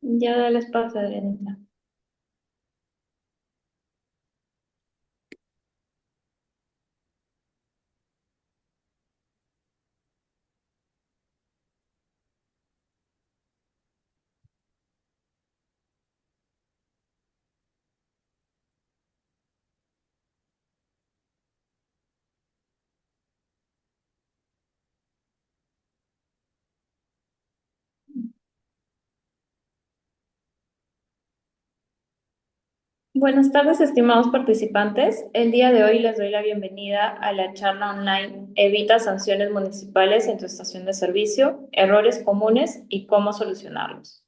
Ya dale espacio, Adrianita. Buenas tardes, estimados participantes. El día de hoy les doy la bienvenida a la charla online Evita sanciones municipales en tu estación de servicio, errores comunes y cómo solucionarlos.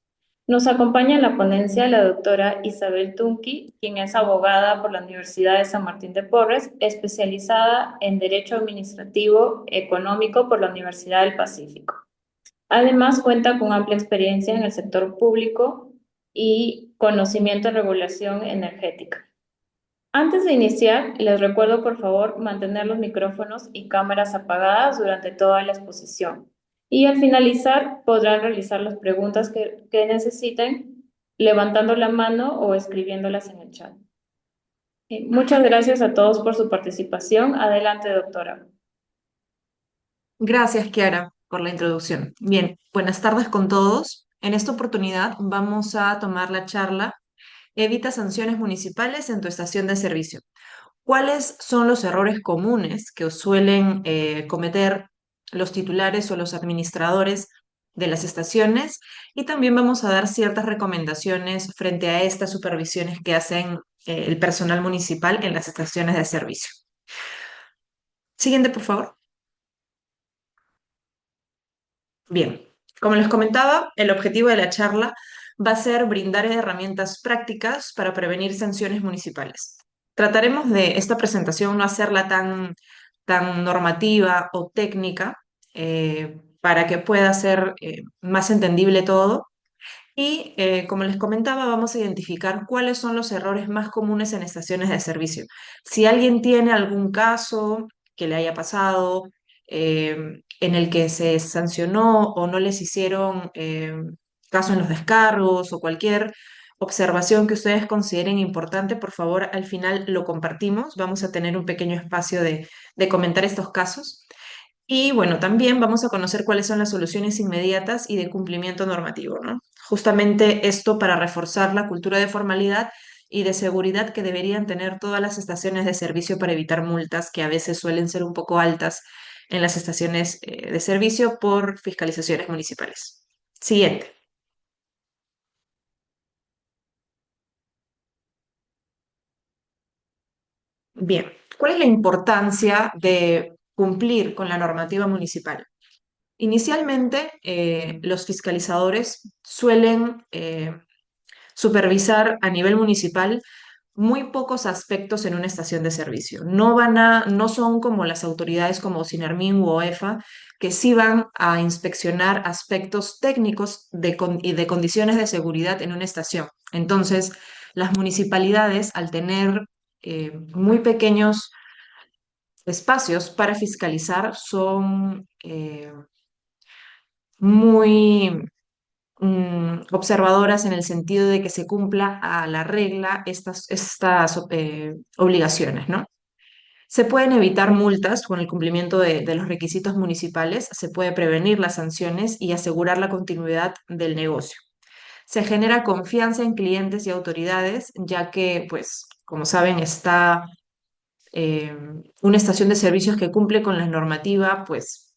Nos acompaña en la ponencia la doctora Isabel Tunqui, quien es abogada por la Universidad de San Martín de Porres, especializada en Derecho Administrativo Económico por la Universidad del Pacífico. Además, cuenta con amplia experiencia en el sector público y conocimiento en regulación energética. Antes de iniciar, les recuerdo por favor mantener los micrófonos y cámaras apagadas durante toda la exposición. Y al finalizar podrán realizar las preguntas que necesiten levantando la mano o escribiéndolas en el chat. Muchas gracias a todos por su participación. Adelante, doctora. Gracias, Kiara, por la introducción. Bien, buenas tardes con todos. En esta oportunidad vamos a tomar la charla Evita sanciones municipales en tu estación de servicio. ¿Cuáles son los errores comunes que suelen cometer los titulares o los administradores de las estaciones? Y también vamos a dar ciertas recomendaciones frente a estas supervisiones que hacen el personal municipal en las estaciones de servicio. Siguiente, por favor. Bien, como les comentaba, el objetivo de la charla va a ser brindar herramientas prácticas para prevenir sanciones municipales. Trataremos de esta presentación no hacerla tan normativa o técnica para que pueda ser más entendible todo. Y como les comentaba, vamos a identificar cuáles son los errores más comunes en estaciones de servicio. Si alguien tiene algún caso que le haya pasado, en el que se sancionó o no les hicieron caso en los descargos o cualquier observación que ustedes consideren importante, por favor, al final lo compartimos. Vamos a tener un pequeño espacio de comentar estos casos. Y bueno, también vamos a conocer cuáles son las soluciones inmediatas y de cumplimiento normativo, ¿no? Justamente esto para reforzar la cultura de formalidad y de seguridad que deberían tener todas las estaciones de servicio para evitar multas que a veces suelen ser un poco altas en las estaciones de servicio por fiscalizaciones municipales. Siguiente. Bien, ¿cuál es la importancia de cumplir con la normativa municipal? Inicialmente, los fiscalizadores suelen supervisar a nivel municipal muy pocos aspectos en una estación de servicio. No son como las autoridades como Sinarmin u OEFA, que sí van a inspeccionar aspectos técnicos y de condiciones de seguridad en una estación. Entonces, las municipalidades, al tener muy pequeños espacios para fiscalizar, son muy observadoras en el sentido de que se cumpla a la regla estas obligaciones, ¿no? Se pueden evitar multas con el cumplimiento de los requisitos municipales, se puede prevenir las sanciones y asegurar la continuidad del negocio. Se genera confianza en clientes y autoridades, ya que, pues, como saben, está eh, una estación de servicios que cumple con la normativa, pues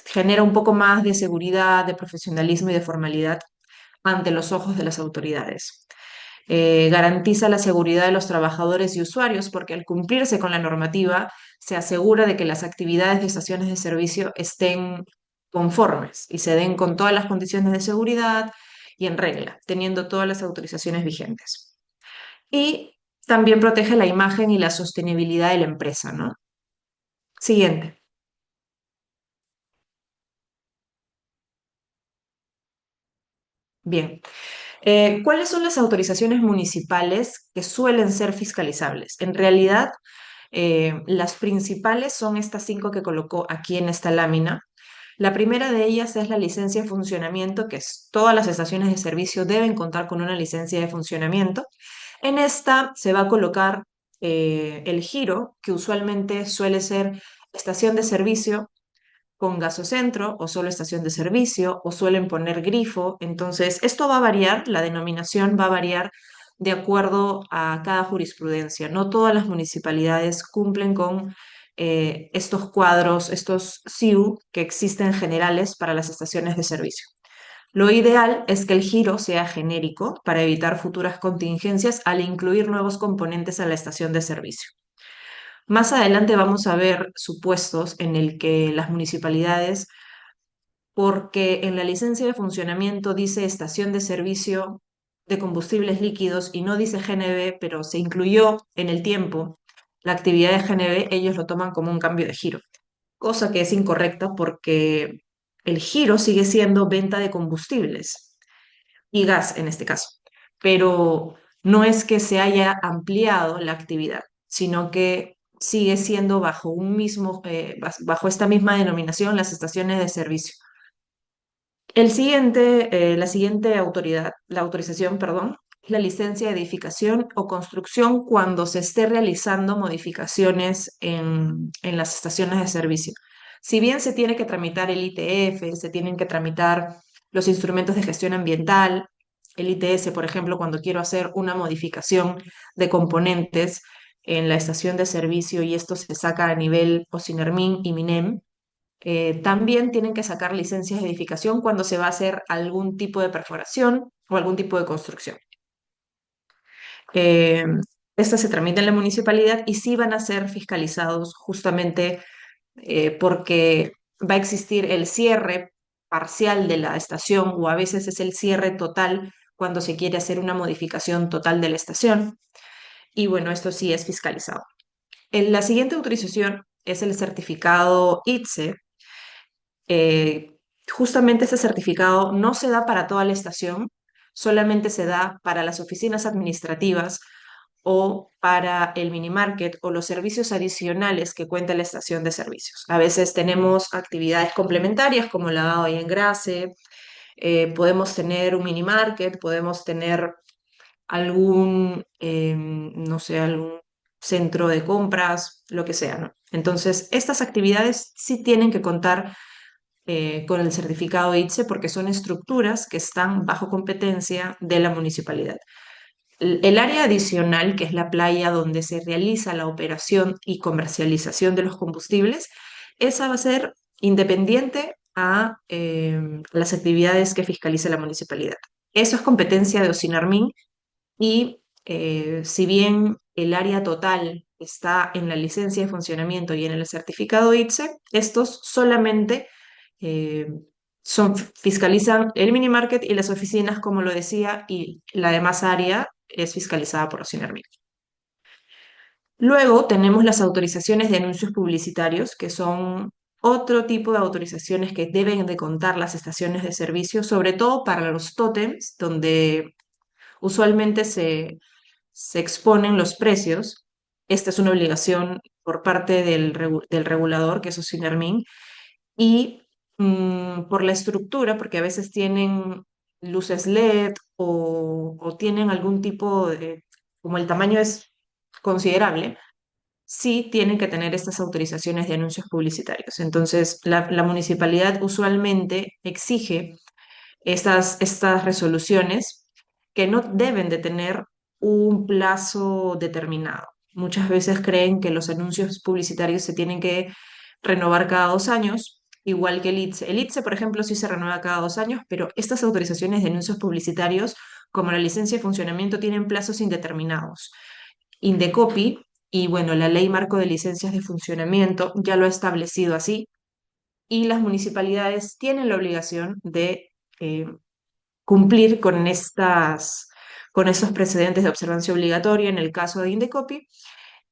genera un poco más de seguridad, de profesionalismo y de formalidad ante los ojos de las autoridades. Garantiza la seguridad de los trabajadores y usuarios porque al cumplirse con la normativa se asegura de que las actividades de estaciones de servicio estén conformes y se den con todas las condiciones de seguridad y en regla, teniendo todas las autorizaciones vigentes. Y también protege la imagen y la sostenibilidad de la empresa, ¿no? Siguiente. Bien. ¿Cuáles son las autorizaciones municipales que suelen ser fiscalizables? En realidad, las principales son estas cinco que colocó aquí en esta lámina. La primera de ellas es la licencia de funcionamiento, que es todas las estaciones de servicio deben contar con una licencia de funcionamiento. En esta se va a colocar el giro, que usualmente suele ser estación de servicio con gasocentro o solo estación de servicio o suelen poner grifo. Entonces, esto va a variar, la denominación va a variar de acuerdo a cada jurisprudencia. No todas las municipalidades cumplen con estos cuadros, estos SIU que existen generales para las estaciones de servicio. Lo ideal es que el giro sea genérico para evitar futuras contingencias al incluir nuevos componentes a la estación de servicio. Más adelante vamos a ver supuestos en el que las municipalidades, porque en la licencia de funcionamiento dice estación de servicio de combustibles líquidos y no dice GNB, pero se incluyó en el tiempo la actividad de GNB, ellos lo toman como un cambio de giro, cosa que es incorrecta porque el giro sigue siendo venta de combustibles y gas en este caso, pero no es que se haya ampliado la actividad, sino que sigue siendo bajo un mismo, bajo esta misma denominación las estaciones de servicio. La siguiente autoridad, la autorización, perdón, es la licencia de edificación o construcción cuando se esté realizando modificaciones en las estaciones de servicio. Si bien se tiene que tramitar el ITF, se tienen que tramitar los instrumentos de gestión ambiental, el ITS, por ejemplo, cuando quiero hacer una modificación de componentes en la estación de servicio y esto se saca a nivel OSINERMIN y MINEM, también tienen que sacar licencias de edificación cuando se va a hacer algún tipo de perforación o algún tipo de construcción. Eh, Estas se tramitan en la municipalidad y sí van a ser fiscalizados justamente porque va a existir el cierre parcial de la estación o a veces es el cierre total cuando se quiere hacer una modificación total de la estación. Y bueno, esto sí es fiscalizado. La siguiente autorización es el certificado ITSE. Justamente ese certificado no se da para toda la estación, solamente se da para las oficinas administrativas o para el mini market o los servicios adicionales que cuenta la estación de servicios. A veces tenemos actividades complementarias como lavado y engrase, podemos tener un mini market, podemos tener algún, no sé, algún centro de compras, lo que sea, ¿no? Entonces, estas actividades sí tienen que contar con el certificado ITSE porque son estructuras que están bajo competencia de la municipalidad. El área adicional, que es la playa donde se realiza la operación y comercialización de los combustibles, esa va a ser independiente a las actividades que fiscaliza la municipalidad. Eso es competencia de OSINARMIN y si bien el área total está en la licencia de funcionamiento y en el certificado ITSE, estos solamente eh, fiscalizan el mini market y las oficinas, como lo decía, y la demás área es fiscalizada por Ocinermic. Luego tenemos las autorizaciones de anuncios publicitarios, que son otro tipo de autorizaciones que deben de contar las estaciones de servicio, sobre todo para los tótems, donde usualmente se exponen los precios. Esta es una obligación por parte del regulador, que es Ocinermin, y por la estructura, porque a veces tienen luces LED o tienen algún tipo de, como el tamaño es considerable, sí tienen que tener estas autorizaciones de anuncios publicitarios. Entonces, la municipalidad usualmente exige estas resoluciones que no deben de tener un plazo determinado. Muchas veces creen que los anuncios publicitarios se tienen que renovar cada 2 años, igual que el ITSE. El ITSE, por ejemplo, sí se renueva cada 2 años, pero estas autorizaciones de anuncios publicitarios, como la licencia de funcionamiento, tienen plazos indeterminados. Indecopi y bueno, la ley marco de licencias de funcionamiento ya lo ha establecido así y las municipalidades tienen la obligación de eh, cumplir con estos precedentes de observancia obligatoria en el caso de Indecopi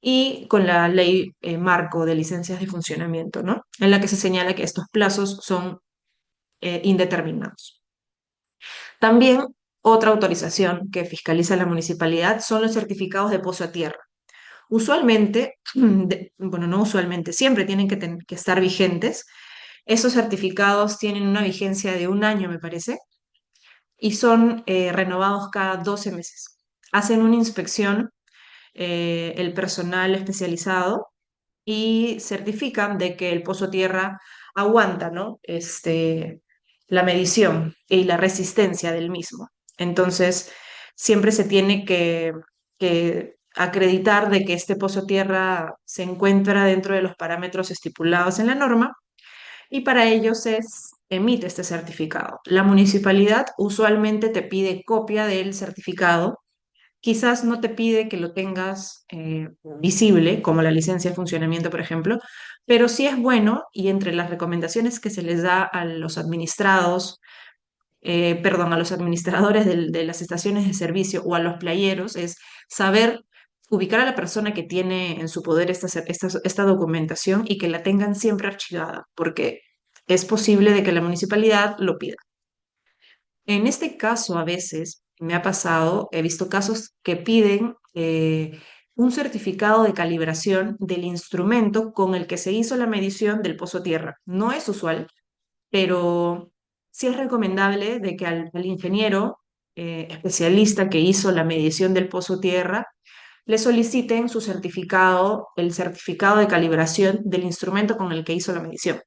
y con la ley marco de licencias de funcionamiento, ¿no? En la que se señala que estos plazos son indeterminados. También otra autorización que fiscaliza la municipalidad son los certificados de pozo a tierra. Usualmente, bueno, no usualmente, siempre tienen que estar vigentes Esos certificados tienen una vigencia de un año, me parece, y son renovados cada 12 meses. Hacen una inspección el personal especializado y certifican de que el pozo tierra aguanta, ¿no? La medición y la resistencia del mismo. Entonces, siempre se tiene que acreditar de que este pozo tierra se encuentra dentro de los parámetros estipulados en la norma y para ello se emite este certificado. La municipalidad usualmente te pide copia del certificado. Quizás no te pide que lo tengas visible, como la licencia de funcionamiento, por ejemplo, pero sí es bueno y entre las recomendaciones que se les da a los administrados, perdón, a los administradores de las estaciones de servicio o a los playeros es saber ubicar a la persona que tiene en su poder esta documentación y que la tengan siempre archivada, porque es posible de que la municipalidad lo pida. En este caso, a veces me ha pasado, he visto casos que piden un certificado de calibración del instrumento con el que se hizo la medición del pozo tierra. No es usual, pero sí es recomendable de que al ingeniero especialista que hizo la medición del pozo tierra le soliciten su certificado, el certificado de calibración del instrumento con el que hizo la medición,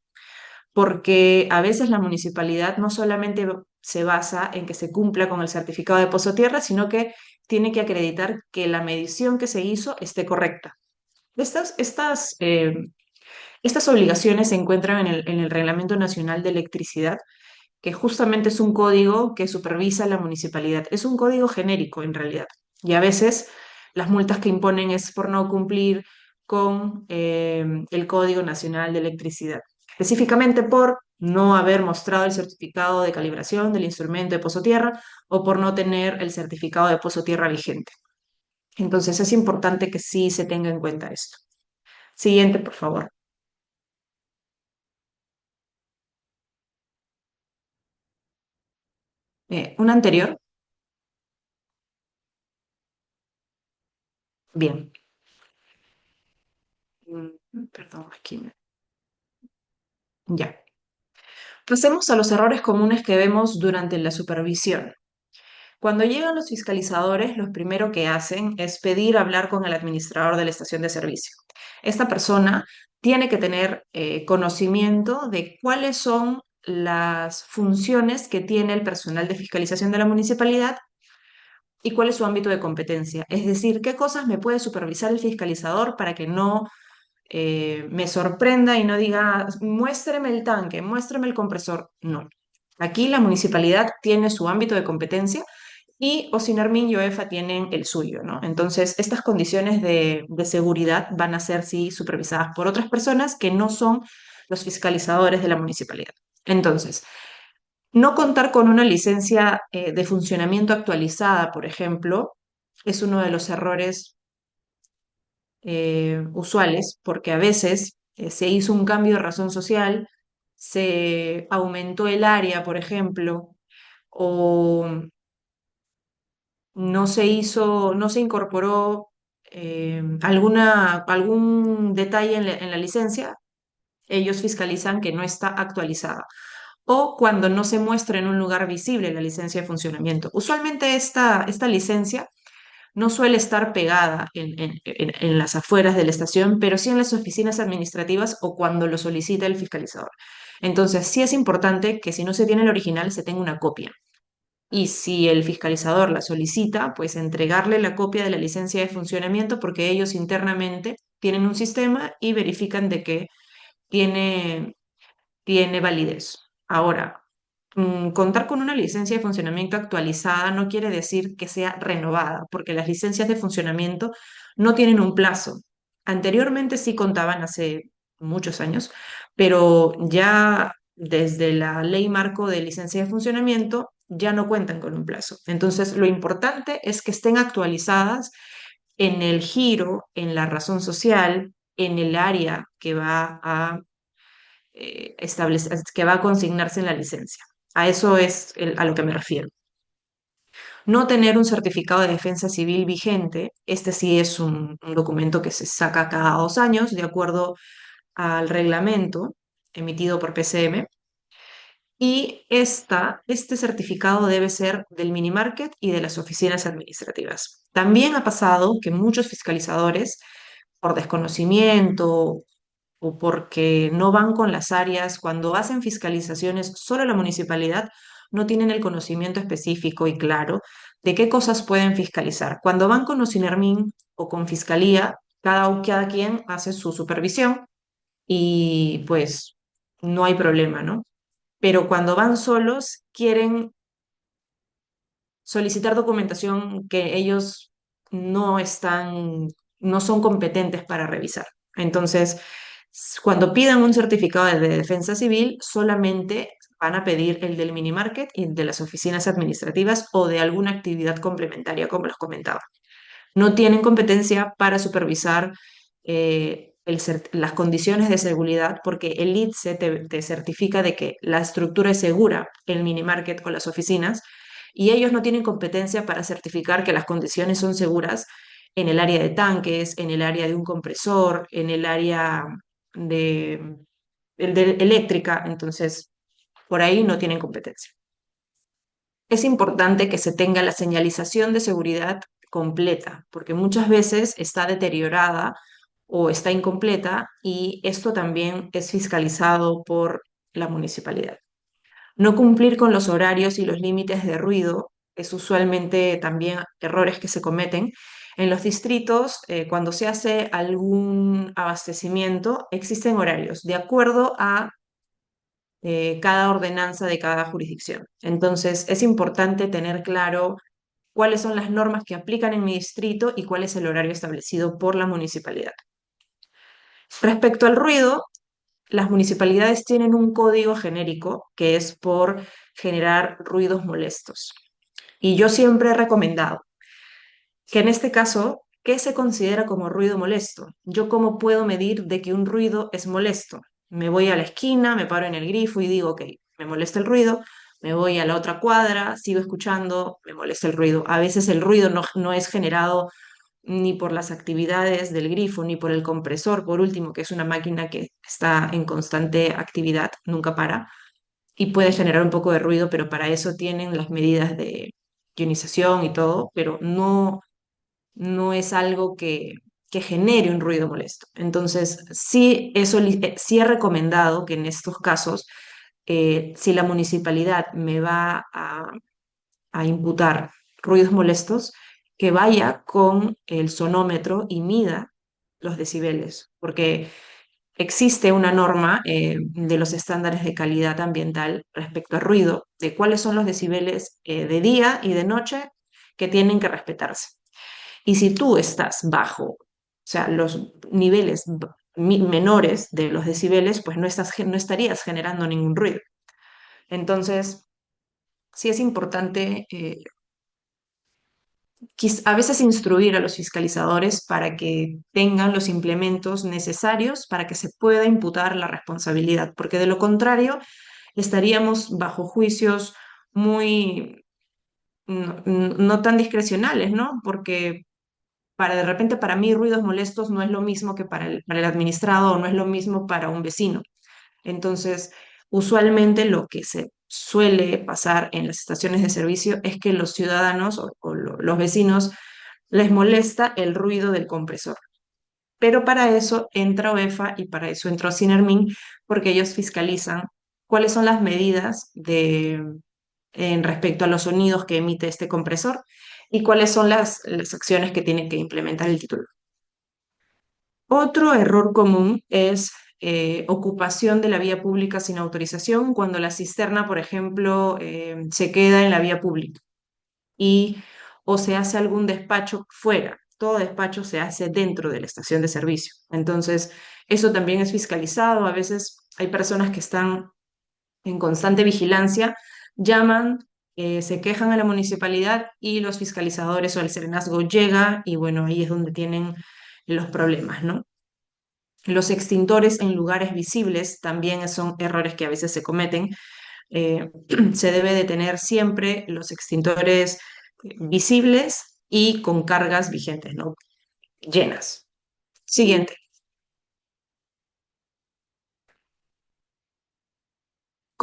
porque a veces la municipalidad no solamente se basa en que se cumpla con el certificado de pozo tierra, sino que tiene que acreditar que la medición que se hizo esté correcta. Estas obligaciones se encuentran en el Reglamento Nacional de Electricidad, que justamente es un código que supervisa la municipalidad. Es un código genérico en realidad. Y a veces las multas que imponen es por no cumplir con el Código Nacional de Electricidad, específicamente por no haber mostrado el certificado de calibración del instrumento de pozo tierra o por no tener el certificado de pozo tierra vigente. Entonces es importante que sí se tenga en cuenta esto. Siguiente, por favor. Una anterior. Bien. Perdón, aquí. Ya. Pasemos a los errores comunes que vemos durante la supervisión. Cuando llegan los fiscalizadores, lo primero que hacen es pedir hablar con el administrador de la estación de servicio. Esta persona tiene que tener conocimiento de cuáles son las funciones que tiene el personal de fiscalización de la municipalidad y cuál es su ámbito de competencia. Es decir, qué cosas me puede supervisar el fiscalizador para que no me sorprenda y no diga, muéstreme el tanque, muéstreme el compresor. No. Aquí la municipalidad tiene su ámbito de competencia y Osinarmin y OEFA tienen el suyo, ¿no? Entonces, estas condiciones de seguridad van a ser, sí, supervisadas por otras personas que no son los fiscalizadores de la municipalidad. Entonces, no contar con una licencia de funcionamiento actualizada, por ejemplo, es uno de los errores usuales, porque a veces se hizo un cambio de razón social, se aumentó el área, por ejemplo, o no se incorporó algún detalle en la licencia, ellos fiscalizan que no está actualizada. O cuando no se muestra en un lugar visible la licencia de funcionamiento. Usualmente esta licencia no suele estar pegada en las afueras de la estación, pero sí en las oficinas administrativas o cuando lo solicita el fiscalizador. Entonces, sí es importante que si no se tiene el original, se tenga una copia. Y si el fiscalizador la solicita, pues entregarle la copia de la licencia de funcionamiento porque ellos internamente tienen un sistema y verifican de que tiene, tiene validez. Ahora, contar con una licencia de funcionamiento actualizada no quiere decir que sea renovada, porque las licencias de funcionamiento no tienen un plazo. Anteriormente sí contaban hace muchos años, pero ya desde la ley marco de licencia de funcionamiento ya no cuentan con un plazo. Entonces, lo importante es que estén actualizadas en el giro, en la razón social, en el área que va a que va a consignarse en la licencia. A eso es a lo que me refiero. No tener un certificado de defensa civil vigente, este sí es un documento que se saca cada 2 años de acuerdo al reglamento. emitido por PCM. Y este certificado debe ser del mini market y de las oficinas administrativas. También ha pasado que muchos fiscalizadores, por desconocimiento o porque no van con las áreas, cuando hacen fiscalizaciones solo a la municipalidad, no tienen el conocimiento específico y claro de qué cosas pueden fiscalizar. Cuando van con Ocinermin o con Fiscalía, cada quien hace su supervisión y pues no hay problema, ¿no? Pero cuando van solos, quieren solicitar documentación que ellos no están, no son competentes para revisar. Entonces, cuando pidan un certificado de defensa civil, solamente van a pedir el del mini market y de las oficinas administrativas o de alguna actividad complementaria, como les comentaba. No tienen competencia para supervisar las condiciones de seguridad porque el ITSE te certifica de que la estructura es segura, el mini market o las oficinas, y ellos no tienen competencia para certificar que las condiciones son seguras en el área de tanques, en el área de un compresor, en el área de, de eléctrica, entonces por ahí no tienen competencia. Es importante que se tenga la señalización de seguridad completa, porque muchas veces está deteriorada o está incompleta y esto también es fiscalizado por la municipalidad. No cumplir con los horarios y los límites de ruido es usualmente también errores que se cometen. En los distritos, cuando se hace algún abastecimiento, existen horarios de acuerdo a cada ordenanza de cada jurisdicción. Entonces, es importante tener claro cuáles son las normas que aplican en mi distrito y cuál es el horario establecido por la municipalidad. Respecto al ruido, las municipalidades tienen un código genérico que es por generar ruidos molestos. Y yo siempre he recomendado que en este caso, ¿qué se considera como ruido molesto? ¿Yo cómo puedo medir de que un ruido es molesto? Me voy a la esquina, me paro en el grifo y digo, ok, me molesta el ruido, me voy a la otra cuadra, sigo escuchando, me molesta el ruido. A veces el ruido no es generado ni por las actividades del grifo, ni por el compresor, por último, que es una máquina que está en constante actividad, nunca para, y puede generar un poco de ruido, pero para eso tienen las medidas de ionización y todo, pero no es algo que genere un ruido molesto. Entonces, sí, sí he recomendado que en estos casos, si la municipalidad me va a imputar ruidos molestos, que vaya con el sonómetro y mida los decibeles, porque existe una norma de los estándares de calidad ambiental respecto al ruido, de cuáles son los decibeles de día y de noche que tienen que respetarse. Y si tú estás bajo, o sea, los niveles menores de los decibeles, pues no estarías generando ningún ruido. Entonces, sí es importante a veces instruir a los fiscalizadores para que tengan los implementos necesarios para que se pueda imputar la responsabilidad, porque de lo contrario estaríamos bajo juicios muy no tan discrecionales, ¿no? Porque de repente para mí ruidos molestos no es lo mismo que para el administrado o no es lo mismo para un vecino. Entonces, usualmente lo que se suele pasar en las estaciones de servicio es que los ciudadanos los vecinos les molesta el ruido del compresor. Pero para eso entra OEFA y para eso entra Sinermin, porque ellos fiscalizan cuáles son las medidas en respecto a los sonidos que emite este compresor y cuáles son las acciones que tiene que implementar el titular. Otro error común es ocupación de la vía pública sin autorización cuando la cisterna, por ejemplo, se queda en la vía pública y o se hace algún despacho fuera. Todo despacho se hace dentro de la estación de servicio. Entonces, eso también es fiscalizado. A veces hay personas que están en constante vigilancia, llaman, se quejan a la municipalidad y los fiscalizadores o el serenazgo llega y bueno, ahí es donde tienen los problemas, ¿no? Los extintores en lugares visibles también son errores que a veces se cometen. Eh, Se debe de tener siempre los extintores visibles y con cargas vigentes, ¿no? Llenas. Siguiente.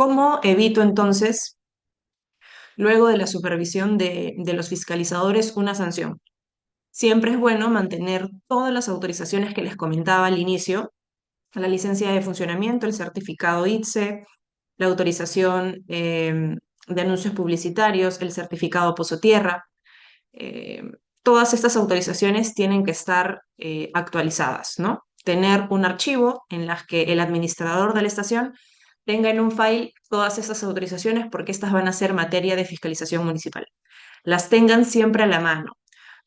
¿Cómo evito entonces, luego de la supervisión de los fiscalizadores, una sanción? Siempre es bueno mantener todas las autorizaciones que les comentaba al inicio: la licencia de funcionamiento, el certificado ITSE, la autorización de anuncios publicitarios, el certificado Pozo Tierra. eh, Todas estas autorizaciones tienen que estar actualizadas, ¿no? Tener un archivo en las que el administrador de la estación tenga en un file todas esas autorizaciones, porque estas van a ser materia de fiscalización municipal. Las tengan siempre a la mano,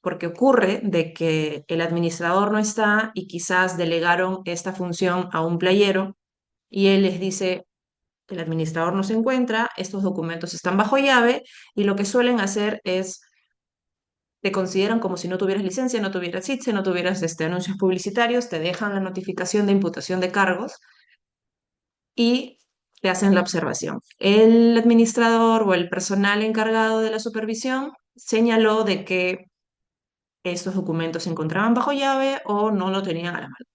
porque ocurre de que el administrador no está y quizás delegaron esta función a un playero y él les dice: el administrador no se encuentra, estos documentos están bajo llave, y lo que suelen hacer es: te consideran como si no tuvieras licencia, no tuvieras ITSE, no tuvieras anuncios publicitarios, te dejan la notificación de imputación de cargos y te hacen la observación. El administrador o el personal encargado de la supervisión señaló de que estos documentos se encontraban bajo llave o no lo tenían a la mano.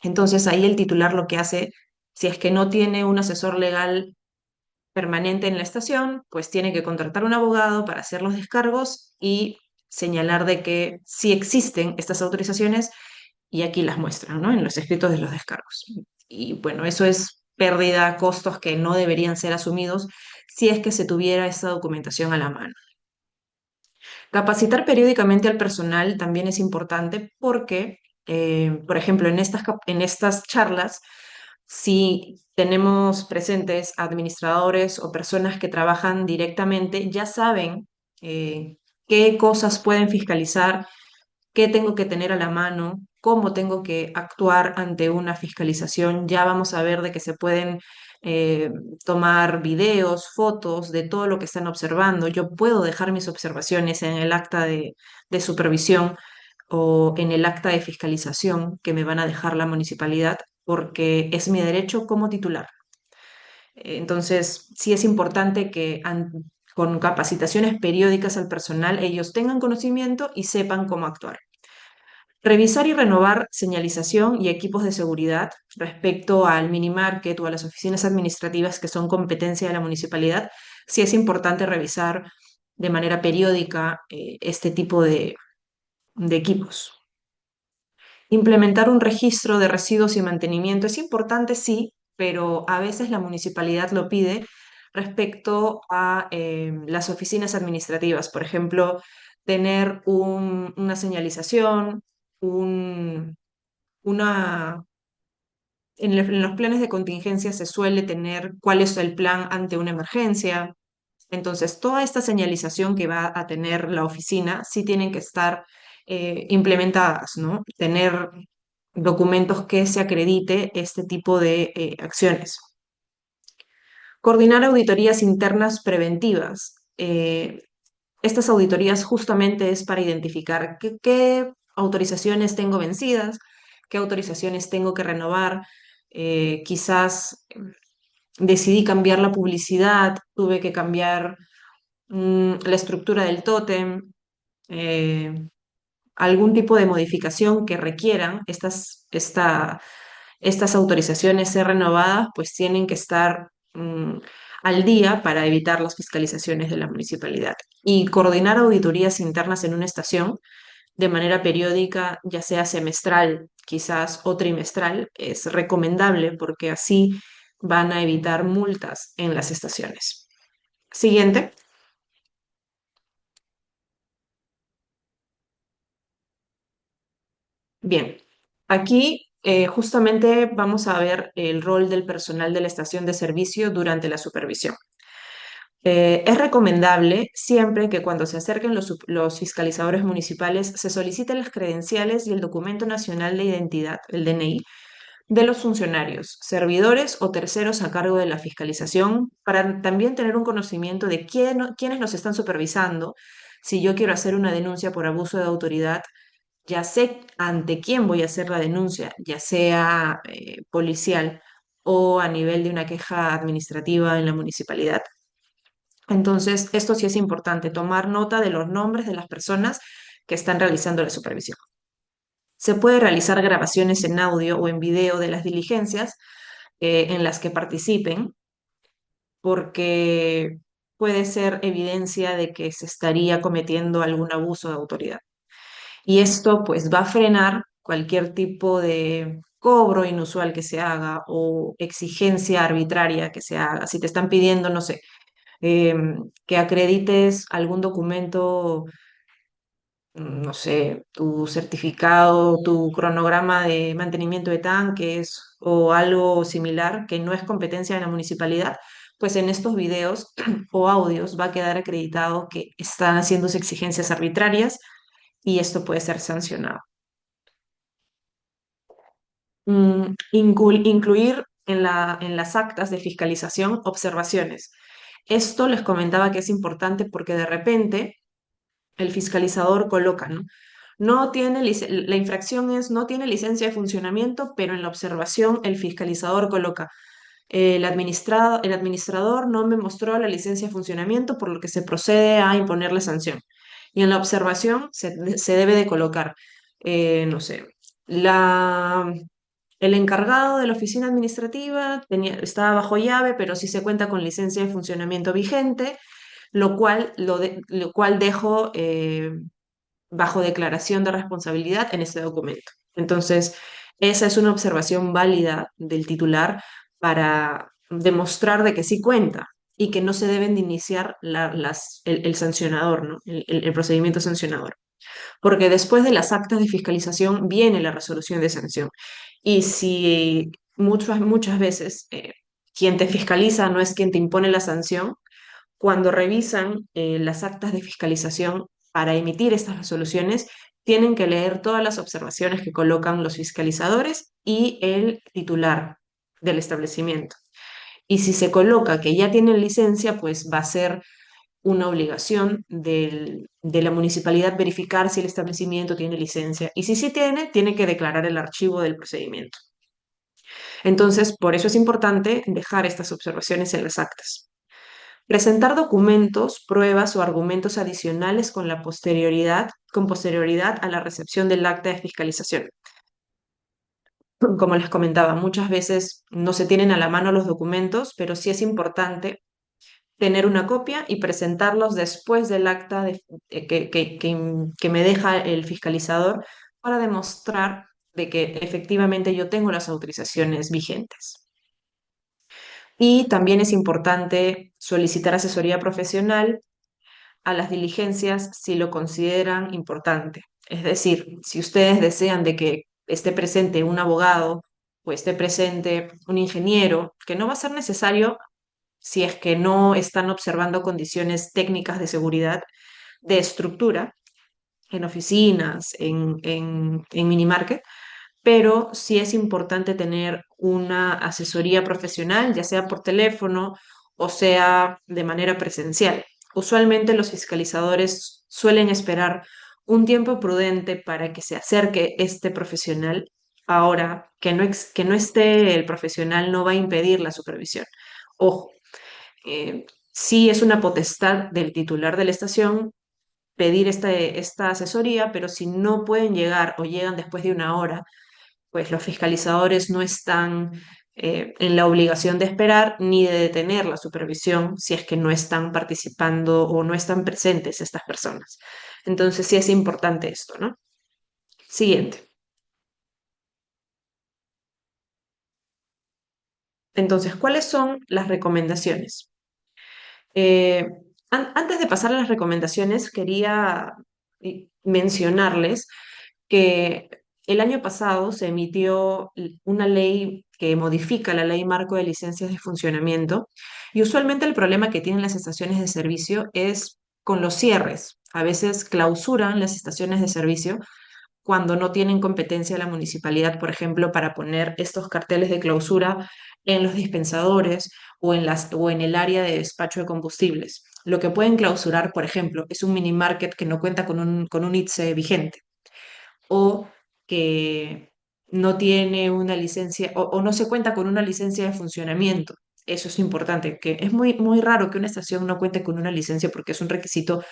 Entonces ahí el titular lo que hace, si es que no tiene un asesor legal permanente en la estación, pues tiene que contratar un abogado para hacer los descargos y señalar de que sí existen estas autorizaciones, y aquí las muestran, ¿no? En los escritos de los descargos. Y bueno, eso es pérdida, costos que no deberían ser asumidos si es que se tuviera esta documentación a la mano. Capacitar periódicamente al personal también es importante porque, por ejemplo, en estas charlas, si tenemos presentes administradores o personas que trabajan directamente, ya saben qué cosas pueden fiscalizar, qué tengo que tener a la mano, cómo tengo que actuar ante una fiscalización. Ya vamos a ver de que se pueden eh, tomar videos, fotos de todo lo que están observando. Yo puedo dejar mis observaciones en el acta de supervisión o en el acta de fiscalización que me van a dejar la municipalidad, porque es mi derecho como titular. Entonces, sí es importante que con capacitaciones periódicas al personal ellos tengan conocimiento y sepan cómo actuar. Revisar y renovar señalización y equipos de seguridad respecto al mini market o a las oficinas administrativas que son competencia de la municipalidad. Sí es importante revisar de manera periódica este tipo de equipos. Implementar un registro de residuos y mantenimiento es importante, sí, pero a veces la municipalidad lo pide respecto a las oficinas administrativas. Por ejemplo, tener una señalización, un, una, en los planes de contingencia se suele tener cuál es el plan ante una emergencia. Entonces, toda esta señalización que va a tener la oficina sí tienen que estar implementadas, ¿no? Tener documentos que se acredite este tipo de acciones. Coordinar auditorías internas preventivas. Estas auditorías justamente es para identificar qué autorizaciones tengo vencidas, qué autorizaciones tengo que renovar. Quizás decidí cambiar la publicidad, tuve que cambiar la estructura del tótem, eh, algún tipo de modificación que requieran estas autorizaciones ser renovadas, pues tienen que estar al día para evitar las fiscalizaciones de la municipalidad. Y coordinar auditorías internas en una estación de manera periódica, ya sea semestral, quizás o trimestral, es recomendable, porque así van a evitar multas en las estaciones. Siguiente. Bien, aquí justamente vamos a ver el rol del personal de la estación de servicio durante la supervisión. Es recomendable siempre que cuando se acerquen los fiscalizadores municipales se soliciten las credenciales y el documento nacional de identidad, el DNI, de los funcionarios, servidores o terceros a cargo de la fiscalización, para también tener un conocimiento de quiénes nos están supervisando. Si yo quiero hacer una denuncia por abuso de autoridad, ya sé ante quién voy a hacer la denuncia, ya sea policial o a nivel de una queja administrativa en la municipalidad. Entonces, esto sí es importante, tomar nota de los nombres de las personas que están realizando la supervisión. Se puede realizar grabaciones en audio o en video de las diligencias en las que participen. porque puede ser evidencia de que se estaría cometiendo algún abuso de autoridad. Y esto pues va a frenar cualquier tipo de cobro inusual que se haga o exigencia arbitraria que se haga. Si te están pidiendo, no sé, que acredites algún documento, no sé, tu certificado, tu cronograma de mantenimiento de tanques o algo similar que no es competencia de la municipalidad, pues en estos videos o audios va a quedar acreditado que están haciéndose exigencias arbitrarias y esto puede ser sancionado. Incluir en las actas de fiscalización observaciones. Esto les comentaba que es importante porque de repente el fiscalizador coloca, ¿no? No tiene, la infracción es no tiene licencia de funcionamiento, pero en la observación el fiscalizador coloca, el administrador no me mostró la licencia de funcionamiento, por lo que se procede a imponerle sanción. Y en la observación se debe de colocar, no sé, la, el encargado de la oficina administrativa estaba bajo llave, pero sí se cuenta con licencia de funcionamiento vigente, lo cual dejo bajo declaración de responsabilidad en este documento. Entonces, esa es una observación válida del titular para demostrar de que sí cuenta y que no se deben de iniciar el sancionador, ¿no? El procedimiento sancionador. Porque después de las actas de fiscalización viene la resolución de sanción. Y si muchas veces quien te fiscaliza no es quien te impone la sanción, cuando revisan las actas de fiscalización para emitir estas resoluciones, tienen que leer todas las observaciones que colocan los fiscalizadores y el titular del establecimiento. Y si se coloca que ya tienen licencia, pues va a ser una obligación de la municipalidad verificar si el establecimiento tiene licencia. Y si sí tiene, tiene que declarar el archivo del procedimiento. Entonces, por eso es importante dejar estas observaciones en las actas. Presentar documentos, pruebas o argumentos adicionales con posterioridad a la recepción del acta de fiscalización. Como les comentaba, muchas veces no se tienen a la mano los documentos, pero sí es importante tener una copia y presentarlos después del acta que me deja el fiscalizador para demostrar de que efectivamente yo tengo las autorizaciones vigentes. Y también es importante solicitar asesoría profesional a las diligencias si lo consideran importante. Es decir, si ustedes desean de que esté presente un abogado o esté presente un ingeniero, que no va a ser necesario si es que no están observando condiciones técnicas de seguridad, de estructura, en oficinas, en minimarket, pero sí es importante tener una asesoría profesional, ya sea por teléfono o sea de manera presencial. Usualmente los fiscalizadores suelen esperar un tiempo prudente para que se acerque este profesional. Ahora, que no esté el profesional no va a impedir la supervisión. Ojo, sí es una potestad del titular de la estación pedir esta asesoría, pero si no pueden llegar o llegan después de una hora, pues los fiscalizadores no están en la obligación de esperar ni de detener la supervisión si es que no están participando o no están presentes estas personas. Entonces sí es importante esto, ¿no? Siguiente. Entonces, ¿cuáles son las recomendaciones? Eh, Antes de pasar a las recomendaciones, quería mencionarles que el año pasado se emitió una ley que modifica la ley marco de licencias de funcionamiento y usualmente el problema que tienen las estaciones de servicio es con los cierres. A veces clausuran las estaciones de servicio cuando no tienen competencia la municipalidad, por ejemplo, para poner estos carteles de clausura en los dispensadores o en el área de despacho de combustibles. Lo que pueden clausurar, por ejemplo, es un mini market que no cuenta con un ITSE vigente o que no tiene una licencia o no se cuenta con una licencia de funcionamiento. Eso es importante, que es muy raro que una estación no cuente con una licencia porque es un requisito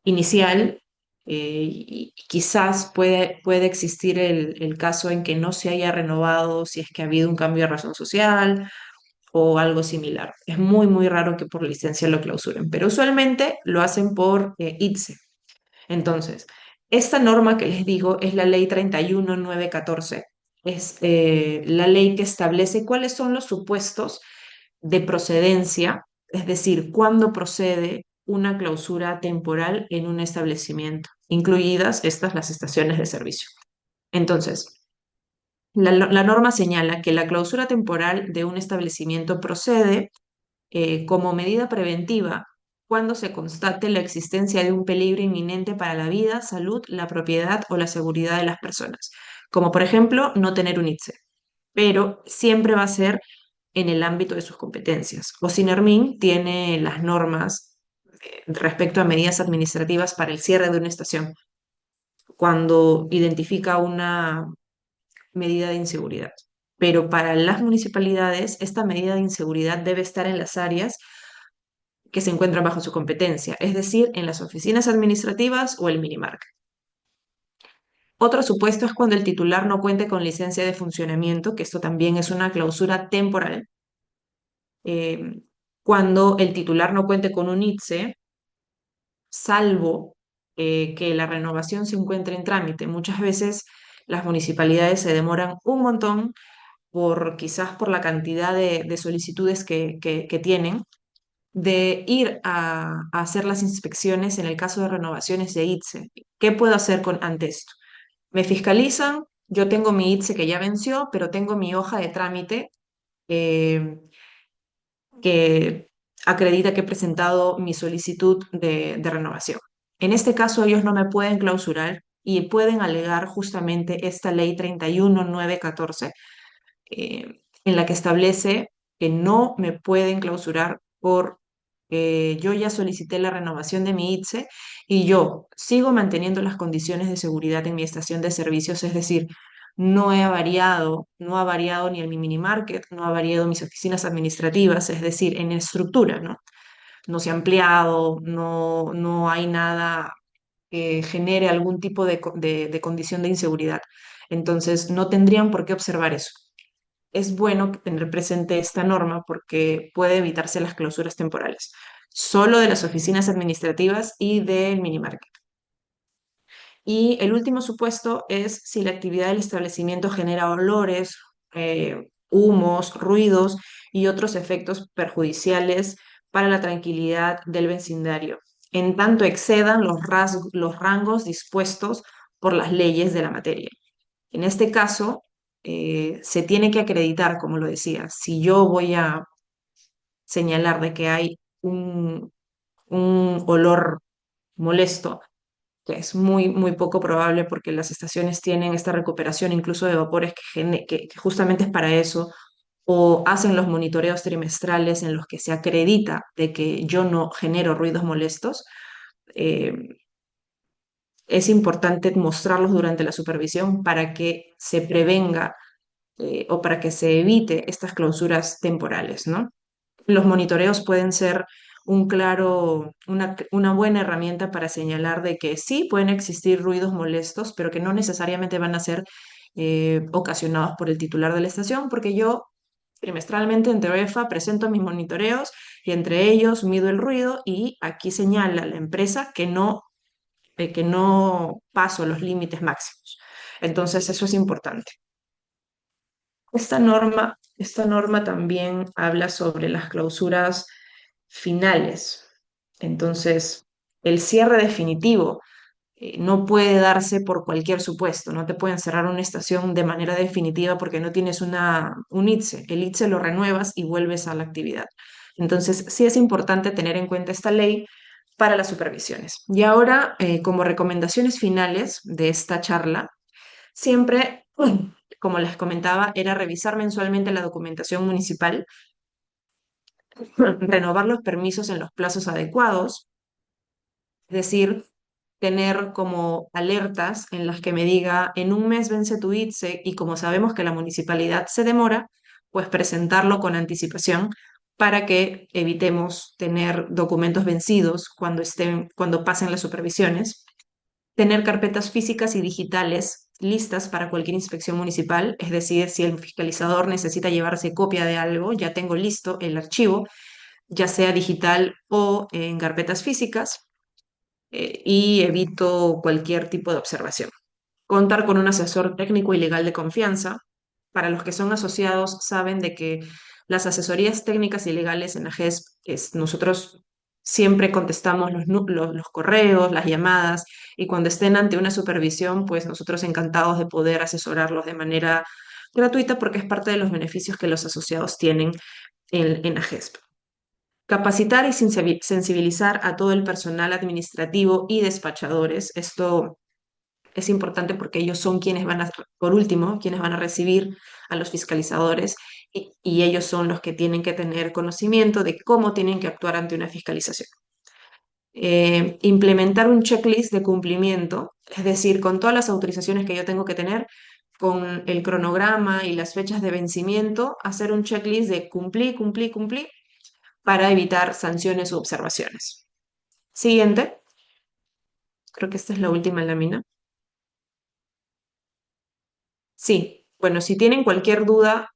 inicial y quizás puede existir el caso en que no se haya renovado si es que ha habido un cambio de razón social o algo similar. Es muy, muy raro que por licencia lo clausuren, pero usualmente lo hacen por ITSE. Entonces, esta norma que les digo es la ley 31914. Es la ley que establece cuáles son los supuestos de procedencia, es decir, cuándo procede una clausura temporal en un establecimiento, incluidas estas las estaciones de servicio. Entonces, la norma señala que la clausura temporal de un establecimiento procede como medida preventiva cuando se constate la existencia de un peligro inminente para la vida, salud, la propiedad o la seguridad de las personas, como por ejemplo no tener un ITSE, pero siempre va a ser en el ámbito de sus competencias. OSINERMIN tiene las normas respecto a medidas administrativas para el cierre de una estación cuando identifica una medida de inseguridad. Pero para las municipalidades, esta medida de inseguridad debe estar en las áreas que se encuentran bajo su competencia, es decir, en las oficinas administrativas o el minimarket. Otro supuesto es cuando el titular no cuente con licencia de funcionamiento, que esto también es una clausura temporal. eh, Cuando el titular no cuente con un ITSE, salvo que la renovación se encuentre en trámite. Muchas veces las municipalidades se demoran un montón quizás por la cantidad de solicitudes que tienen de ir a hacer las inspecciones en el caso de renovaciones de ITSE. ¿Qué puedo hacer ante esto? Me fiscalizan, yo tengo mi ITSE que ya venció, pero tengo mi hoja de trámite eh, que acredita que he presentado mi solicitud de renovación. En este caso, ellos no me pueden clausurar y pueden alegar justamente esta ley 31914 en la que establece que no me pueden clausurar por yo ya solicité la renovación de mi ITSE y yo sigo manteniendo las condiciones de seguridad en mi estación de servicios, es decir, no ha variado ni el mi mini market, no ha variado mis oficinas administrativas, es decir, en estructura, ¿no? No se ha ampliado, no hay nada que genere algún tipo de condición de inseguridad. Entonces, no tendrían por qué observar eso. Es bueno tener presente esta norma porque puede evitarse las clausuras temporales, solo de las oficinas administrativas y del minimarket. Y el último supuesto es si la actividad del establecimiento genera olores, humos, ruidos y otros efectos perjudiciales para la tranquilidad del vecindario, en tanto excedan los rangos dispuestos por las leyes de la materia. En este caso, se tiene que acreditar, como lo decía, si yo voy a señalar de que hay un olor molesto, que es muy, muy poco probable porque las estaciones tienen esta recuperación incluso de vapores que justamente es para eso, o hacen los monitoreos trimestrales en los que se acredita de que yo no genero ruidos molestos, eh, es importante mostrarlos durante la supervisión para que se prevenga o para que se evite estas clausuras temporales, ¿no? Los monitoreos pueden ser una buena herramienta para señalar de que sí pueden existir ruidos molestos, pero que no necesariamente van a ser ocasionados por el titular de la estación, porque yo trimestralmente en TEOEFA presento mis monitoreos y entre ellos mido el ruido y aquí señala la empresa que no paso los límites máximos. Entonces, eso es importante. Esta norma también habla sobre las clausuras finales. Entonces, el cierre definitivo no puede darse por cualquier supuesto. No te pueden cerrar una estación de manera definitiva porque no tienes un ITSE. El ITSE lo renuevas y vuelves a la actividad. Entonces, sí es importante tener en cuenta esta ley para las supervisiones. Y ahora, como recomendaciones finales de esta charla, siempre, como les comentaba, era revisar mensualmente la documentación municipal, renovar los permisos en los plazos adecuados, es decir, tener como alertas en las que me diga, en un mes vence tu ITSE y como sabemos que la municipalidad se demora, pues presentarlo con anticipación para que evitemos tener documentos vencidos cuando pasen las supervisiones, tener carpetas físicas y digitales listas para cualquier inspección municipal, es decir, si el fiscalizador necesita llevarse copia de algo, ya tengo listo el archivo, ya sea digital o en carpetas físicas, y evito cualquier tipo de observación. Contar con un asesor técnico y legal de confianza. Para los que son asociados, saben de que las asesorías técnicas y legales en AGESP, nosotros siempre contestamos los correos, las llamadas, y cuando estén ante una supervisión, pues nosotros encantados de poder asesorarlos de manera gratuita porque es parte de los beneficios que los asociados tienen en AGESP. Capacitar y sensibilizar a todo el personal administrativo y despachadores. Esto es importante porque ellos son quienes van a, por último, quienes van a recibir a los fiscalizadores, y ellos son los que tienen que tener conocimiento de cómo tienen que actuar ante una fiscalización. Implementar un checklist de cumplimiento, es decir, con todas las autorizaciones que yo tengo que tener, con el cronograma y las fechas de vencimiento, hacer un checklist de cumplí, cumplí, cumplí, para evitar sanciones u observaciones. Siguiente, creo que esta es la última lámina. Sí, bueno, si tienen cualquier duda,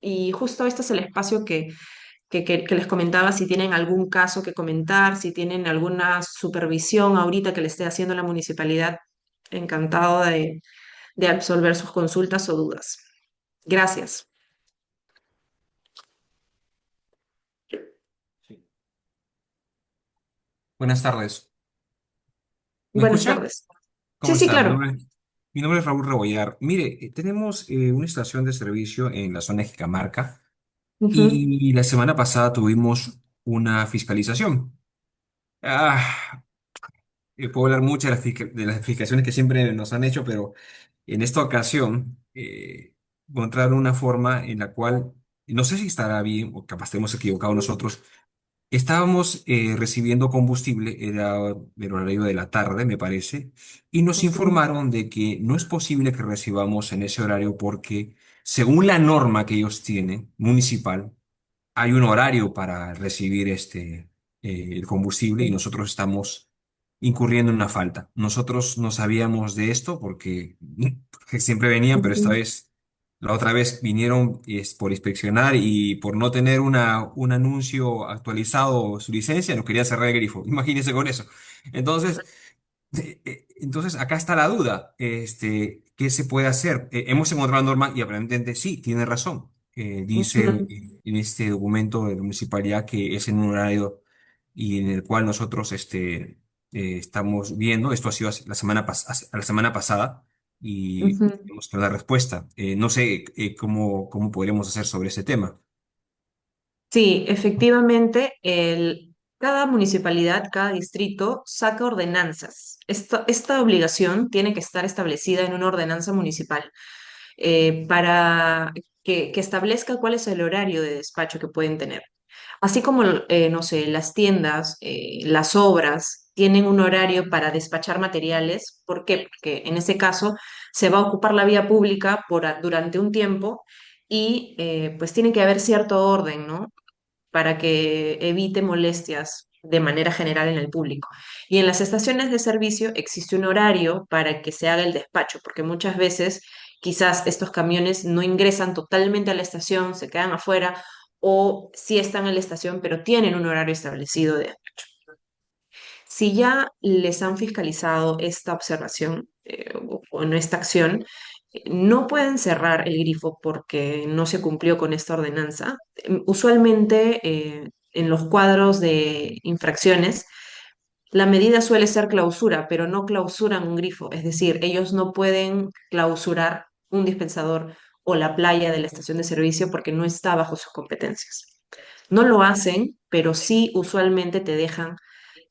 y justo este es el espacio que les comentaba, si tienen algún caso que comentar, si tienen alguna supervisión ahorita que le esté haciendo la municipalidad, encantado de absolver sus consultas o dudas. Gracias. Sí. Buenas tardes. ¿Me Buenas escucha? tardes. Sí, ¿Cómo sí, está? claro. Mi nombre es Raúl Rebollar. Mire, tenemos una estación de servicio en la zona de Jicamarca Ujú, y la semana pasada tuvimos una fiscalización. Ah, puedo hablar mucho de de las fiscalizaciones que siempre nos han hecho, pero en esta ocasión encontraron una forma en la cual, no sé si estará bien o capaz estemos equivocados nosotros. Estábamos recibiendo combustible, era el horario de la tarde, me parece, y nos ujú, informaron de que no es posible que recibamos en ese horario porque, según la norma que ellos tienen, municipal, hay un horario para recibir el combustible y nosotros estamos incurriendo en una falta. Nosotros no sabíamos de esto porque siempre venían, pero esta ujú, vez, la otra vez vinieron por inspeccionar y por no tener un anuncio actualizado su licencia, nos querían cerrar el grifo. Imagínense con eso. Entonces, entonces, acá está la duda. ¿Qué se puede hacer? Hemos encontrado la norma y aparentemente sí, tiene razón. Dice ujú, en este documento de la municipalidad que es en un horario y en el cual nosotros estamos viendo. Esto ha sido la semana pasada y ujú. tenemos que dar respuesta. No sé cómo podríamos hacer sobre ese tema. Sí, efectivamente, cada municipalidad, cada distrito saca ordenanzas. Esta obligación tiene que estar establecida en una ordenanza municipal, para que establezca cuál es el horario de despacho que pueden tener. Así como, no sé, las tiendas, las obras tienen un horario para despachar materiales. ¿Por qué? Porque en ese caso se va a ocupar la vía pública durante un tiempo, y pues tiene que haber cierto orden, ¿no? Para que evite molestias de manera general en el público. Y en las estaciones de servicio existe un horario para que se haga el despacho, porque muchas veces quizás estos camiones no ingresan totalmente a la estación, se quedan afuera, o sí están en la estación, pero tienen un horario establecido de despacho. Si ya les han fiscalizado esta observación, o en esta acción, no pueden cerrar el grifo porque no se cumplió con esta ordenanza. Usualmente, en los cuadros de infracciones, la medida suele ser clausura, pero no clausuran un grifo. Es decir, ellos no pueden clausurar un dispensador o la playa de la estación de servicio porque no está bajo sus competencias. No lo hacen, pero sí usualmente te dejan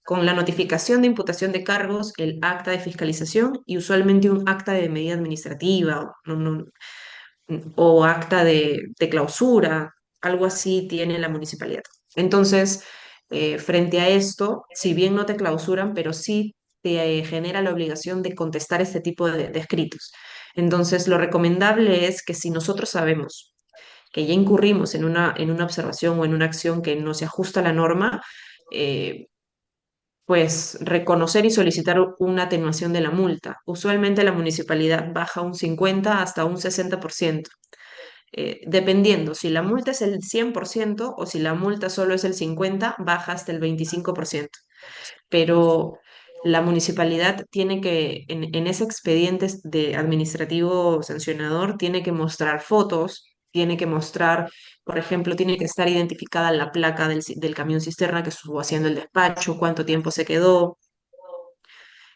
con la notificación de imputación de cargos, el acta de fiscalización y usualmente un acta de medida administrativa, o acta de clausura, algo así tiene la municipalidad. Entonces, frente a esto, si bien no te clausuran, pero sí te genera la obligación de contestar este tipo de escritos. Entonces, lo recomendable es que si nosotros sabemos que ya incurrimos en una observación o en una acción que no se ajusta a la norma, eh, pues reconocer y solicitar una atenuación de la multa. Usualmente la municipalidad baja un 50 hasta un 60%, dependiendo si la multa es el 100% o si la multa solo es el 50, baja hasta el 25%. Pero la municipalidad tiene que, en ese expediente de administrativo sancionador, tiene que mostrar fotos, tiene que mostrar, por ejemplo, tiene que estar identificada la placa del camión cisterna que estuvo haciendo el despacho, cuánto tiempo se quedó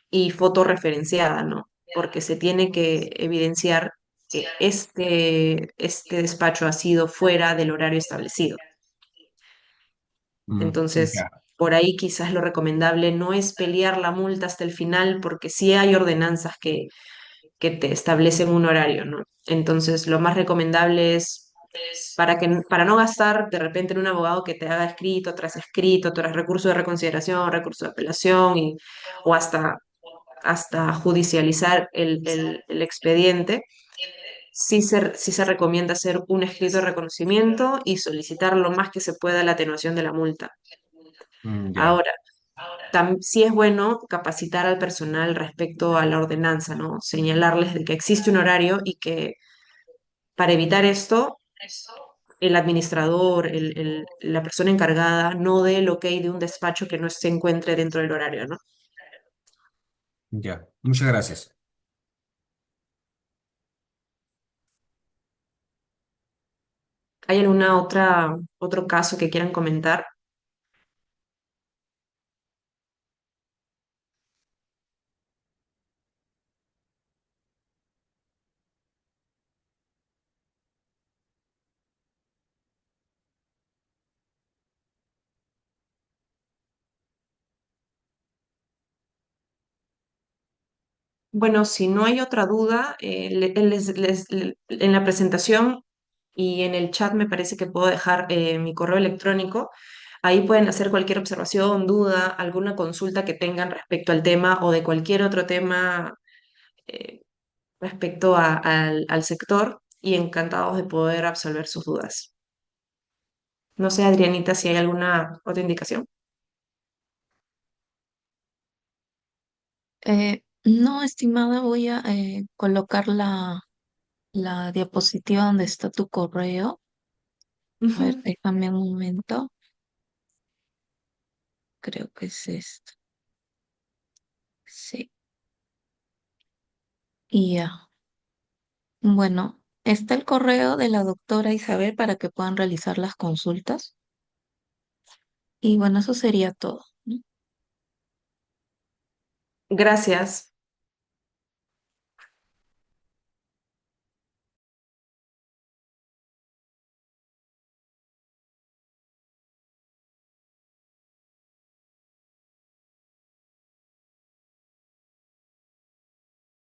y foto referenciada, ¿no? Porque se tiene que evidenciar que este despacho ha sido fuera del horario establecido. Mm, Entonces, ya, por ahí quizás lo recomendable no es pelear la multa hasta el final, porque sí hay ordenanzas que te establecen un horario, ¿no? Entonces, lo más recomendable es para no gastar de repente en un abogado que te haga escrito, tras recurso de reconsideración, recurso de apelación o hasta judicializar el expediente. Sí se recomienda hacer un escrito de reconocimiento y solicitar lo más que se pueda la atenuación de la multa. ya, Ahora, sí es bueno capacitar al personal respecto a la ordenanza, ¿no? Señalarles de que existe un horario y que para evitar esto, el administrador, la persona encargada, no dé el ok de un despacho que no se encuentre dentro del horario, ¿no? ya. Muchas gracias. ¿Hay otro caso que quieran comentar? Bueno, si no hay otra duda, en la presentación y en el chat me parece que puedo dejar mi correo electrónico. Ahí pueden hacer cualquier observación, duda, alguna consulta que tengan respecto al tema o de cualquier otro tema eh, respecto al sector y encantados de poder absolver sus dudas. No sé, Adrianita, si hay alguna otra indicación. No, estimada, voy a colocar la diapositiva donde está tu correo. A ver, Ujú. déjame un momento. Creo que es esto. Sí, y ya. Bueno, está el correo de la doctora Isabel para que puedan realizar las consultas. Y bueno, eso sería todo, ¿no? Gracias.